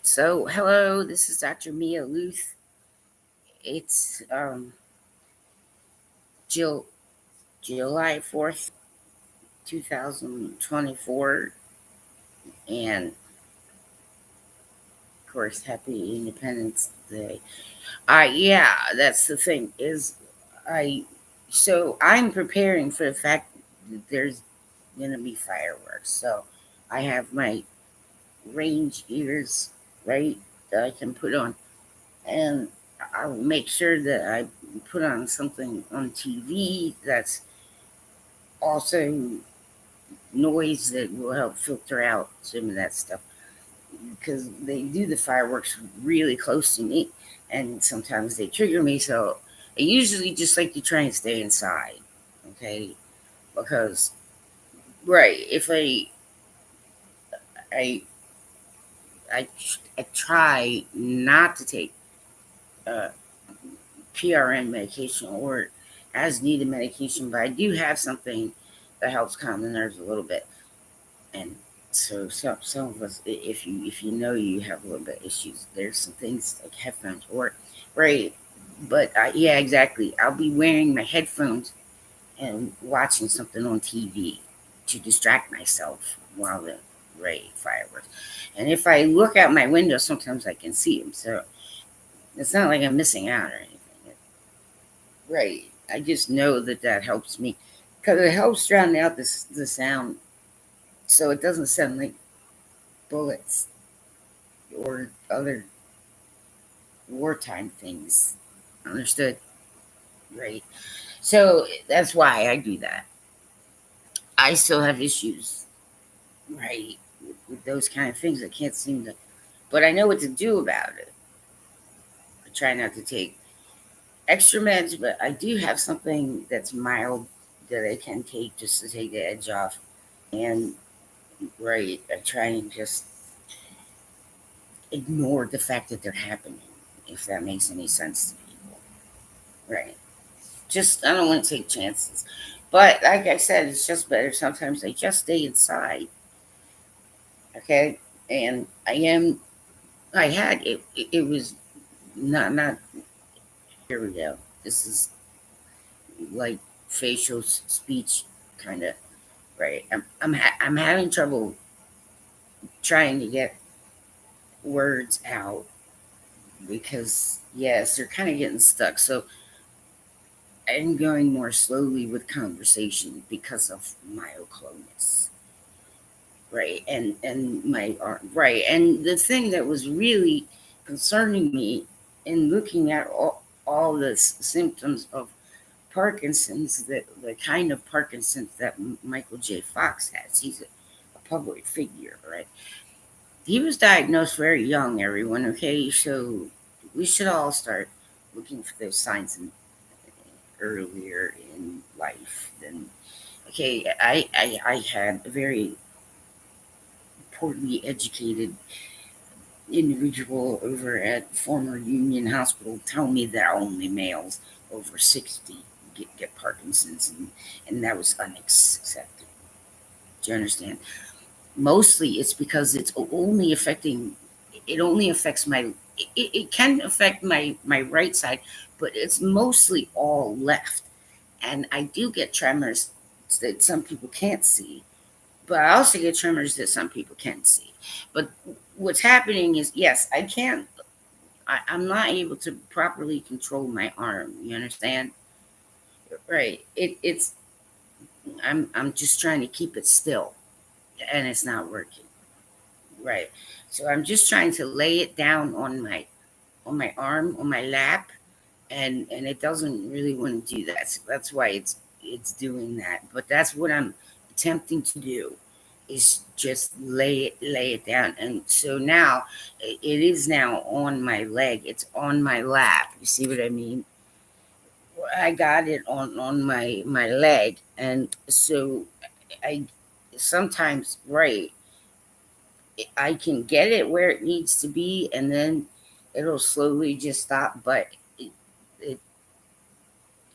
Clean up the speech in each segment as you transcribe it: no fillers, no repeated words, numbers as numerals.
So, hello, this is Dr. Lueth. It's Jill, July 4th, 2024, and of course, happy Independence Day. Yeah, that's the thing, I, I'm preparing for the fact that there's going to be fireworks. So, I have my range ears, right, that I can put on, and I'll make sure that I put on something on TV that's also noise that will help filter out some of that stuff, because they do the fireworks really close to me and sometimes they trigger me. So I usually just like to try and stay inside, okay? Because, right, if I, I try not to take uh, PRN medication or as needed medication, but I do have something that helps calm the nerves a little bit. And so some of us, if you know you have a little bit of issues, there's some things like headphones or right. But yeah, exactly. I'll be wearing my headphones and watching something on TV to distract myself while the fireworks. And if I look out my window, sometimes I can see them. So it's not like I'm missing out or anything. Right. I just know that helps me because it helps drown out the sound, so it doesn't sound like bullets or other wartime things. Understood? Right. So that's why I do that. I still have issues, right, with those kind of things. I can't seem to, but I know what to do about it. I try not to take extra meds, but I do have something that's mild that I can take just to take the edge off. And, right, I try and just ignore the fact that they're happening, if that makes any sense to people. Right. Just, I don't want to take chances. But like I said, it's just better sometimes they just stay inside. Okay. And I had it was not, here we go. This is like facial speech kind of, right. I'm having trouble trying to get words out because, yes, they're kind of getting stuck. So I'm going more slowly with conversation because of Myocolunus. Right. And my right. And the thing that was really concerning me in looking at all the symptoms of Parkinson's, that the kind of Parkinson's that Michael J. Fox has. He's a public figure, right? He was diagnosed very young, everyone, okay? So we should all start looking for those signs earlier in life than, okay, I had a very poorly educated individual over at former Union Hospital tell me that only males over 60 get Parkinson's, and that was unacceptable. Do you understand? Mostly it's because it only affects it can affect my right side, but it's mostly all left. And I do get tremors that some people can't see, but I also get tremors that some people can see. But what's happening is, yes, I'm not able to properly control my arm. You understand? Right. I'm just trying to keep it still, and it's not working. Right. So I'm just trying to lay it down on my arm, on my lap, and it doesn't really want to do that. So that's why it's doing that. But that's what I'm attempting to do, is just lay it down. And so now it is now on my leg. It's on my lap. You see what I mean? I got it on my leg, and so I sometimes, right, I can get it where it needs to be, and then it'll slowly just stop. But it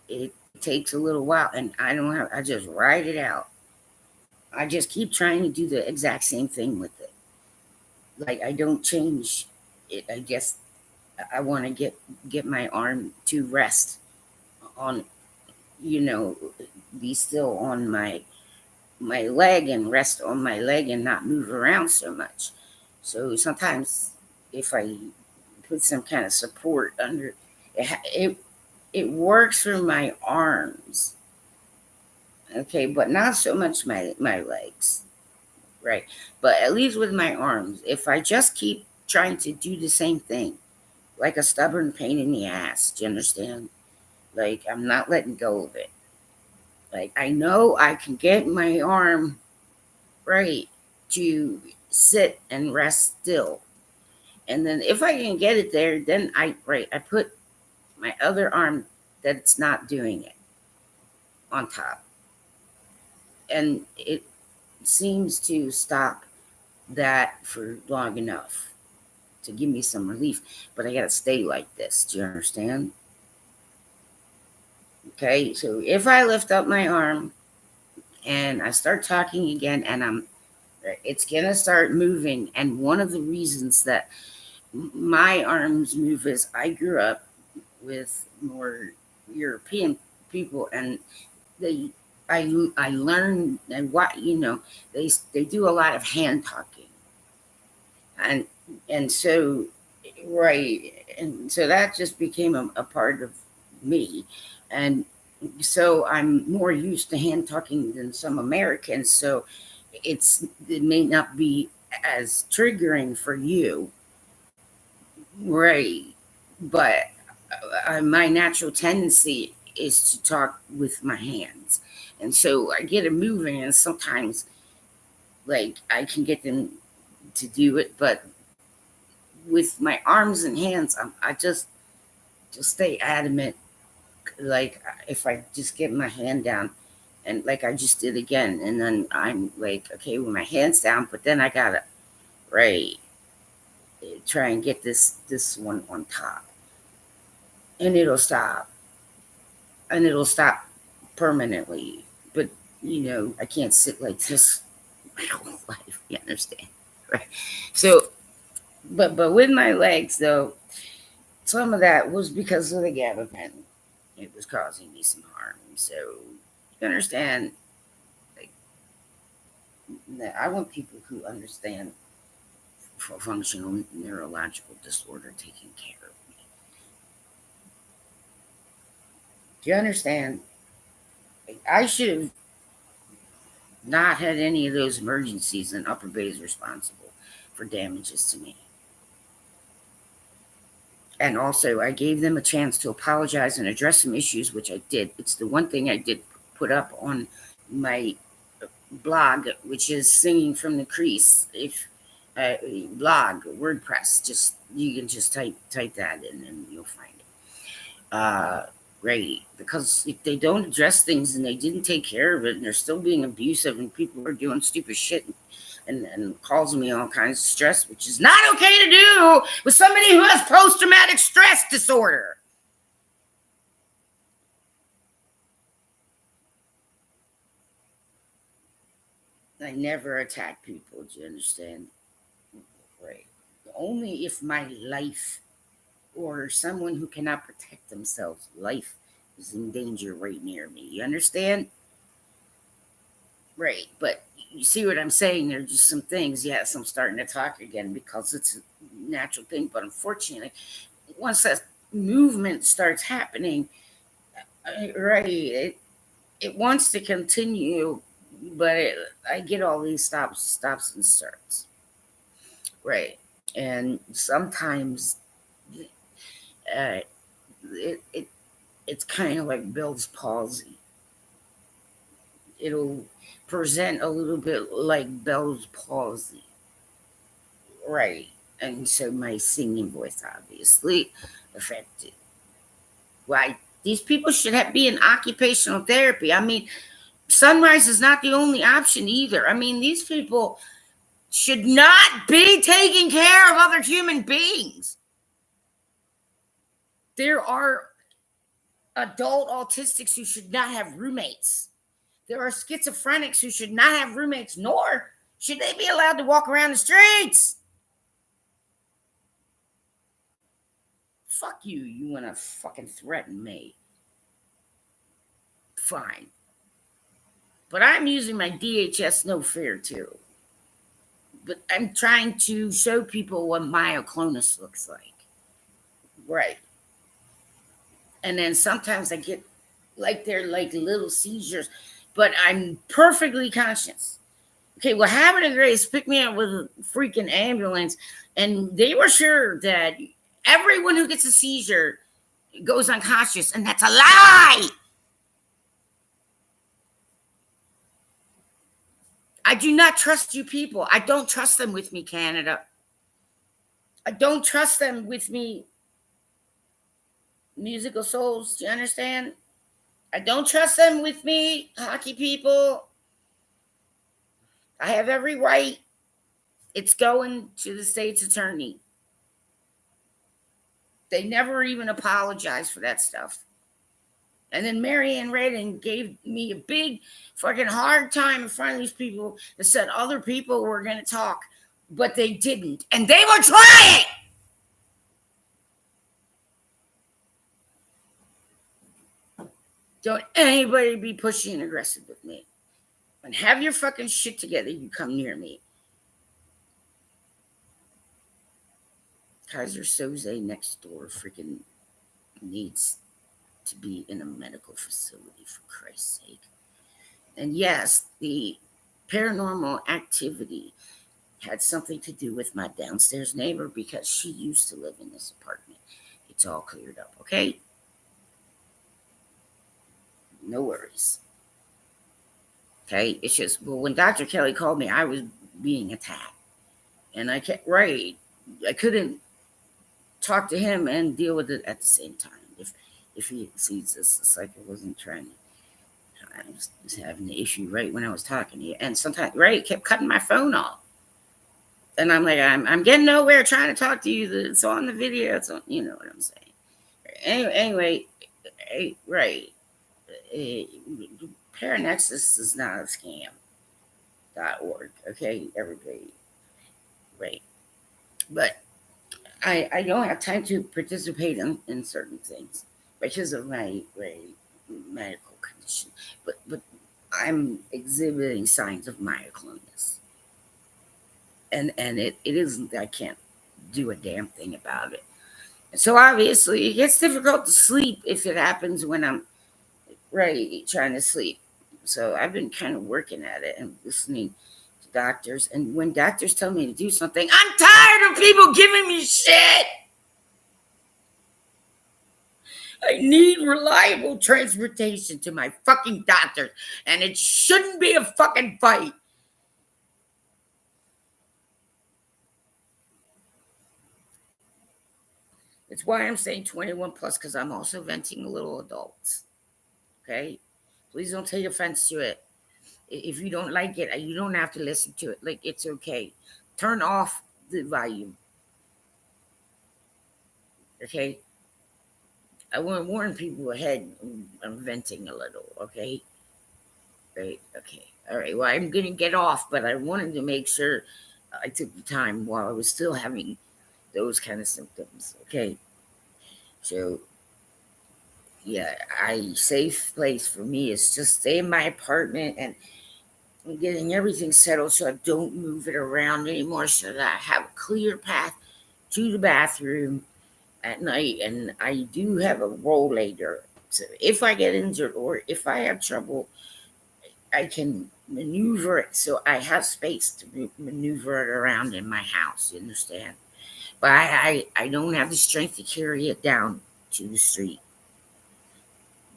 it takes a little while, and I don't have. I just ride it out. I just keep trying to do the exact same thing with it. like I don't change it. I guess I want to get my arm to rest on, you know, be still on my leg and rest on my leg and not move around so much. So sometimes if I put some kind of support under it, it works for my arms. Okay, but not so much my legs, right? But at least with my arms, if I just keep trying to do the same thing, like a stubborn pain in the ass, do you understand? Like I'm not letting go of it. Like I know I can get my arm right to sit and rest still. And then if I can get it there, then I put my other arm that it's not doing it on top. And it seems to stop that for long enough to give me some relief. But I gotta stay like this. Do you understand? Okay, so if I lift up my arm and I start talking again and it's gonna start moving. And one of the reasons that my arms move is I grew up with more European people, and they I learned, and what they do a lot of hand talking, and and so right, and so that just became a part of me, and so I'm more used to hand talking than some Americans. So it may not be as triggering for you, right? But my natural tendency is to talk with my hands, and so I get it moving, and sometimes like I can get them to do it, but with my arms and hands, I just stay adamant. Like if I just get my hand down, and like I just did again, and then I'm like, okay, with my hands down, but then I gotta right try and get this one on top, and it'll stop permanently. But I can't sit like this my whole life. You understand, right? So, but with my legs though, some of that was because of the gabapentin. It was causing me some harm. So you understand, like, that I want people who understand functional neurological disorder taking care of me. Do you understand? Like, I should have not had any of those emergencies, and Upper Bay is responsible for damages to me. And also, I gave them a chance to apologize and address some issues, which I did. It's the one thing I did put up on my blog, which is Singing from the Crease. If blog, WordPress, just you can just type that in and you'll find it. Right, because if they don't address things and they didn't take care of it, and they're still being abusive, and people are doing stupid shit and causing me all kinds of stress, which is not okay to do with somebody who has post-traumatic stress disorder. I never attack people. Do you understand? Right. Only if my life or someone who cannot protect themselves' life is in danger right near me. You understand? Right. But you see what I'm saying? There are just some things. Yes, I'm starting to talk again because it's a natural thing. But unfortunately, once that movement starts happening, right, it wants to continue, but I get all these stops and starts. Right. And sometimes uh, it it's kind of like Bell's palsy. It'll present a little bit like Bell's palsy. Right. And so my singing voice obviously affected. Why? These people should be in occupational therapy. I mean, sunrise is not the only option either. I mean, these people should not be taking care of other human beings. There are adult autistics who should not have roommates. There are schizophrenics who should not have roommates, nor should they be allowed to walk around the streets. Fuck you. You want to fucking threaten me? Fine. But I'm using my DHS no fear too. But I'm trying to show people what Myocolunus looks like. Right. And then sometimes I get like they're like little seizures, but I'm perfectly conscious. Okay, what happened to Grace picked me up with a freaking ambulance, and they were sure that everyone who gets a seizure goes unconscious, and that's a lie. I do not trust you people. I don't trust them with me, Canada. I don't trust them with me, musical souls. Do you understand? I don't trust them with me, hockey people. I have every right. It's going to the state's attorney. They never even apologize for that stuff. And then Marianne Redding gave me a big fucking hard time in front of these people that said other people were going to talk, but they didn't. And they were trying. Don't anybody be pushy and aggressive with me. And have your fucking shit together. You come near me. Kaiser Soze next door freaking needs to be in a medical facility, for Christ's sake. And yes, the paranormal activity had something to do with my downstairs neighbor because she used to live in this apartment. It's all cleared up, okay? No worries. Okay, it's just, well, when Dr. Kelly called me, I was being attacked. And I kept, right, I couldn't talk to him and deal with it at the same time. If he sees this, it's like I wasn't trying to. I was having the issue right when I was talking to you. And sometimes, right, kept cutting my phone off. And I'm like, I'm getting nowhere trying to talk to you. It's on the video. It's on, you know what I'm saying. Anyway, right. Paranexus is not a scam.org. Okay, everybody. Right. But I don't have time to participate in certain things because of my medical condition. But I'm exhibiting signs of Myocolunus. And it isn't that I can't do a damn thing about it. So obviously it gets difficult to sleep if it happens when I'm trying to sleep. So I've been kind of working at it and listening to doctors. And when doctors tell me to do something, I'm tired of people giving me shit. I need reliable transportation to my fucking doctors, and it shouldn't be a fucking fight. It's why I'm saying 21 plus, because I'm also venting a little adults. Okay? Please don't take offense to it. If you don't like it, you don't have to listen to it. Like, it's okay. Turn off the volume. Okay? I want to warn people ahead. I'm venting a little, okay? Right, okay. All right, well, I'm going to get off, but I wanted to make sure I took the time while I was still having those kind of symptoms, okay? So, yeah, a safe place for me is just stay in my apartment and getting everything settled so I don't move it around anymore, so that I have a clear path to the bathroom at night. And I do have a rollator, so if I get injured or if I have trouble, I can maneuver it so I have space to maneuver it around in my house, you understand? But I don't have the strength to carry it down to the street.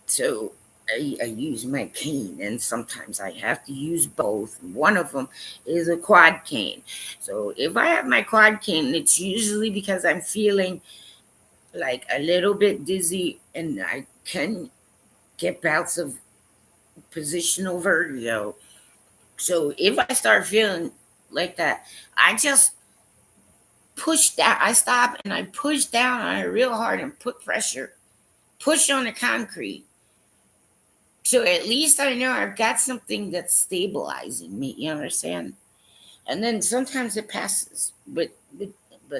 So I use my cane, and sometimes I have to use both. One of them is a quad cane. So if I have my quad cane, it's usually because I'm feeling like a little bit dizzy, and I can get bouts of positional vertigo. So if I start feeling like that, I just push down. I stop and I push down on it real hard and put pressure, push on the concrete. So at least I know I've got something that's stabilizing me. You understand? And then sometimes it passes, but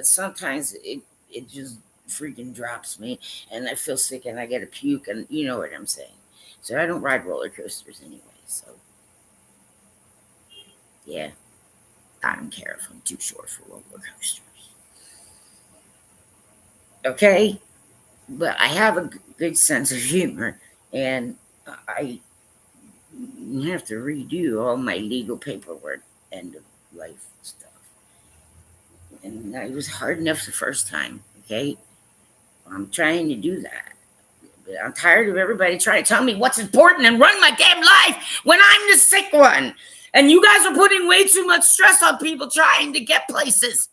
sometimes it just freaking drops me, and I feel sick, and I get a puke, and you know what I'm saying. So I don't ride roller coasters anyway. So yeah, I don't care if I'm too short for roller coasters. Okay, but I have a good sense of humor, and I have to redo all my legal paperwork, end of life stuff. And it was hard enough the first time, okay? I'm trying to do that. But I'm tired of everybody trying to tell me what's important and run my damn life when I'm the sick one. And you guys are putting way too much stress on people trying to get places.